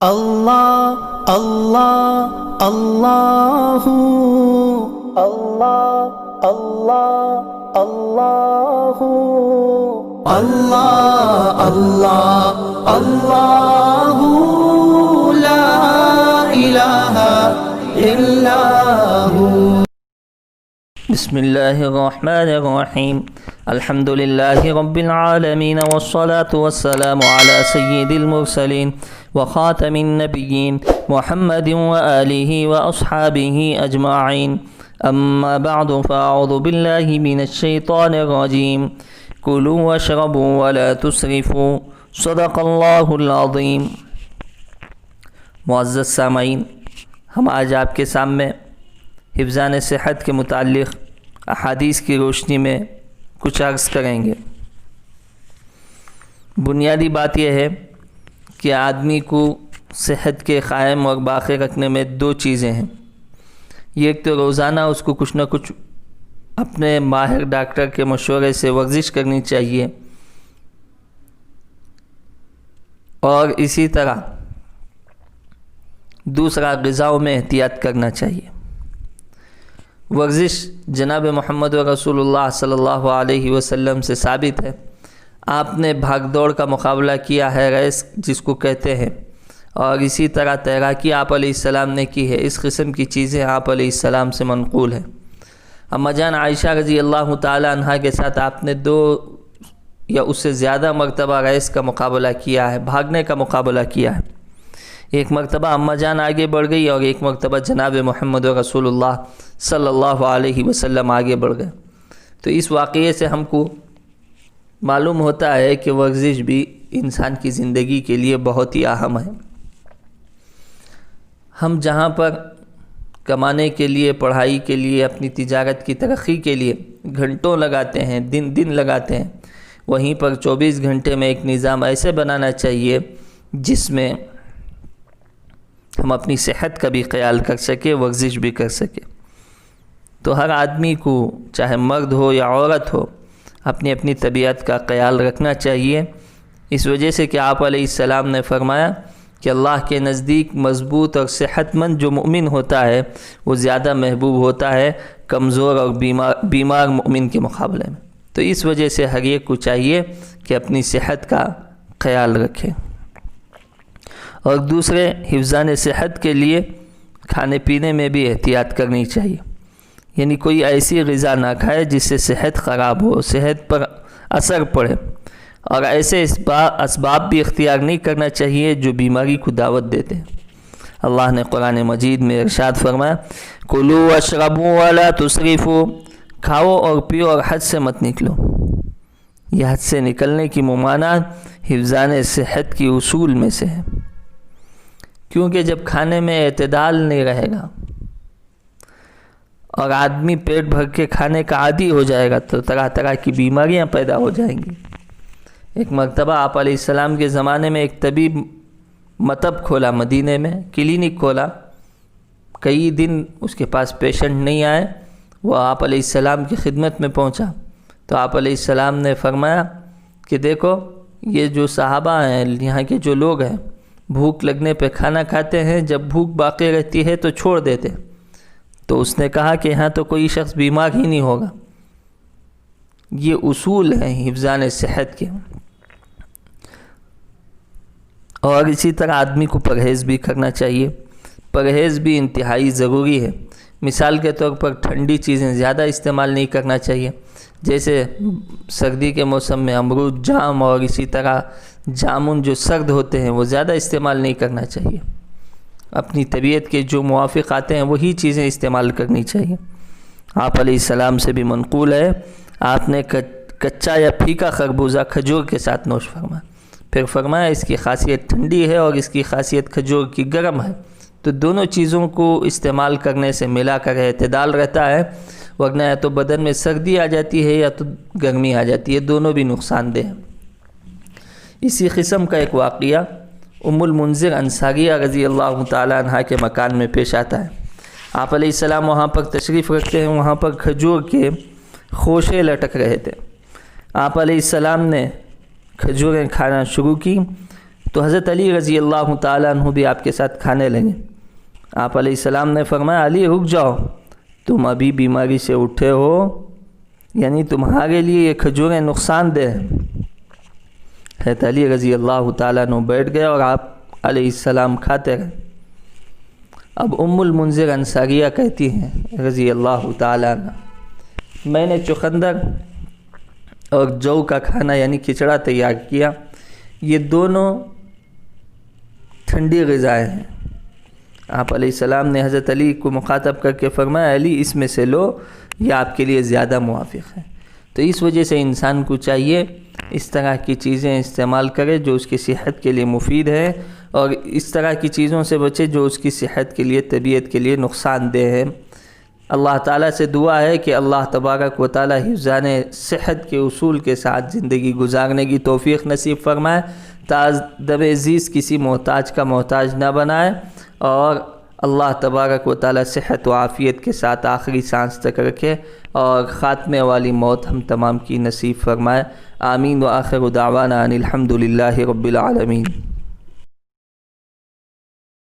اللہ اللہ اللہ اللہ اللہ اللہ اللہ اللہ اللہ لا الہ الا ہوا۔ بسم اللہ الرحمن الرحیم، الحمد للہ رب العالمین والصلاة والسلام علی سید المرسلین وخاتم النبیین محمد وآلہ واصحابہ اجمعین، اما بعد فاعوذ باللہ من الشیطان الرجیم، کلوا واشربوا ولا تسرفوا، صدق اللہ العظیم۔ معزز سامعین، ہم آج آپ کے سامنے حفظان صحت کے متعلق احادیث کی روشنی میں کچھ عرض کریں گے۔ بنیادی بات یہ ہے کہ آدمی کو صحت کے قائم اور باقی رکھنے میں دو چیزیں ہیں۔ یہ ایک تو روزانہ اس کو کچھ نہ کچھ اپنے ماہر ڈاکٹر کے مشورے سے ورزش کرنی چاہیے، اور اسی طرح دوسرا غذاؤں میں احتیاط کرنا چاہیے۔ ورزش جناب محمد رسول اللہ صلی اللہ علیہ وسلم سے ثابت ہے۔ آپ نے بھاگ دوڑ کا مقابلہ کیا ہے، ریس جس کو کہتے ہیں، اور اسی طرح تیراکی آپ علیہ السلام نے کی ہے۔ اس قسم کی چیزیں آپ علیہ السلام سے منقول ہیں۔ اما جان عائشہ رضی اللہ تعالی عنہا کے ساتھ آپ نے 2 یا اس سے زیادہ مرتبہ ریس کا مقابلہ کیا ہے، بھاگنے کا مقابلہ کیا ہے۔ ایک مرتبہ اماں جان آگے بڑھ گئی اور ایک مرتبہ جناب محمد رسول اللہ صلی اللہ علیہ وسلم آگے بڑھ گئے۔ تو اس واقعے سے ہم کو معلوم ہوتا ہے کہ ورزش بھی انسان کی زندگی کے لیے بہت ہی اہم ہے۔ ہم جہاں پر کمانے کے لیے، پڑھائی کے لیے، اپنی تجارت کی ترقی کے لیے گھنٹوں لگاتے ہیں، دن لگاتے ہیں، وہیں پر 24 گھنٹے میں ایک نظام ایسے بنانا چاہیے جس میں ہم اپنی صحت کا بھی خیال کر سکیں، ورزش بھی کر سکیں۔ تو ہر آدمی کو، چاہے مرد ہو یا عورت ہو، اپنی اپنی طبیعت کا خیال رکھنا چاہیے، اس وجہ سے کہ آپ علیہ السلام نے فرمایا کہ اللہ کے نزدیک مضبوط اور صحت مند جو مومن ہوتا ہے وہ زیادہ محبوب ہوتا ہے کمزور اور بیمار مومن کے مقابلے میں۔ تو اس وجہ سے ہر ایک کو چاہیے کہ اپنی صحت کا خیال رکھے۔ اور دوسرے، حفظان صحت کے لیے کھانے پینے میں بھی احتیاط کرنی چاہیے، یعنی کوئی ایسی غذا نہ کھائے جس سے صحت خراب ہو، صحت پر اثر پڑے، اور ایسے اسباب بھی اختیار نہیں کرنا چاہیے جو بیماری کو دعوت دیتے ہیں۔ اللہ نے قرآن مجید میں ارشاد فرمایا، کلوا واشربوا ولا تسرفوا، کھاؤ اور پیو اور حد سے مت نکلو۔ یہ حد سے نکلنے کی ممانعت حفظان صحت کی اصول میں سے ہے، کیونکہ جب کھانے میں اعتدال نہیں رہے گا اور آدمی پیٹ بھر کے کھانے کا عادی ہو جائے گا تو طرح طرح کی بیماریاں پیدا ہو جائیں گی۔ ایک مرتبہ آپ علیہ السلام کے زمانے میں ایک طبیب مطب کھولا، مدینے میں کلینک کھولا، کئی دن اس کے پاس پیشنٹ نہیں آئے۔ وہ آپ علیہ السلام کی خدمت میں پہنچا تو آپ علیہ السلام نے فرمایا کہ دیکھو، یہ جو صحابہ ہیں، یہاں کے جو لوگ ہیں، بھوک لگنے پہ کھانا کھاتے ہیں، جب بھوک باقی رہتی ہے تو چھوڑ دیتے۔ تو اس نے کہا کہ یہاں تو کوئی شخص بیمار ہی نہیں ہوگا۔ یہ اصول ہیں حفظان صحت کے۔ اور اسی طرح آدمی کو پرہیز بھی کرنا چاہیے۔ پرہیز بھی انتہائی ضروری ہے۔ مثال کے طور پر ٹھنڈی چیزیں زیادہ استعمال نہیں کرنا چاہیے، جیسے سردی کے موسم میں امرود، جام اور اسی طرح جامن جو سرد ہوتے ہیں وہ زیادہ استعمال نہیں کرنا چاہیے۔ اپنی طبیعت کے جو موافق آتے ہیں وہی چیزیں استعمال کرنی چاہیے۔ آپ علیہ السلام سے بھی منقول ہے، آپ نے کچا یا پھیکا خربوزہ کھجور کے ساتھ نوش فرمایا، پھر فرمایا اس کی خاصیت ٹھنڈی ہے اور اس کی خاصیت کھجور کی گرم ہے۔ تو دونوں چیزوں کو استعمال کرنے سے ملا کر اعتدال رہتا ہے، ورنہ یا تو بدن میں سردی آ جاتی ہے یا تو گرمی آ جاتی ہے، دونوں بھی نقصان دہ ہیں۔ اسی قسم کا ایک واقعہ ام المنذر انصاریہ رضی اللہ تعالی عنہ کے مکان میں پیش آتا ہے۔ آپ علیہ السلام وہاں پر تشریف رکھتے ہیں، وہاں پر کھجور کے خوشے لٹک رہے تھے۔ آپ علیہ السلام نے کھجوریں کھانا شروع کی تو حضرت علی رضی اللہ تعالیٰ عنہ بھی آپ کے ساتھ کھانے لگے۔ آپ علیہ السلام نے فرمایا علی رک جاؤ، تم ابھی بیماری سے اٹھے ہو، یعنی تمہارے لیے یہ کھجوریں نقصان دہ ہیں۔ حضرت علی رضی اللہ تعالیٰ عنہ بیٹھ گئے اور آپ علیہ السلام کھاتے رہے۔ اب ام المنذر انصاریہ کہتی ہیں رضی اللہ تعالیٰ عنہ، میں نے چقندر اور جو کا کھانا یعنی کھچڑا تیار کیا، یہ دونوں ٹھنڈی غذائیں ہیں۔ آپ علیہ السلام نے حضرت علی کو مخاطب کر کے فرمایا علی اس میں سے لو، یہ آپ کے لیے زیادہ موافق ہے۔ تو اس وجہ سے انسان کو چاہیے اس طرح کی چیزیں استعمال کرے جو اس کی صحت کے لیے مفید ہے، اور اس طرح کی چیزوں سے بچے جو اس کی صحت کے لیے، طبیعت کے لیے نقصان دہ ہے۔ اللہ تعالیٰ سے دعا ہے کہ اللہ تبارک و تعالیٰ حفظان صحت کے اصول کے ساتھ زندگی گزارنے کی توفیق نصیب فرمائے، دم عزیز کسی محتاج کا محتاج نہ بنائے، اور اللہ تبارک و تعالیٰ صحت و عافیت کے ساتھ آخری سانس تک رکھے اور خاتمے والی موت ہم تمام کی نصیب فرمائے۔ آمین و آخر دعوانا ان الحمد للہ رب العالمین۔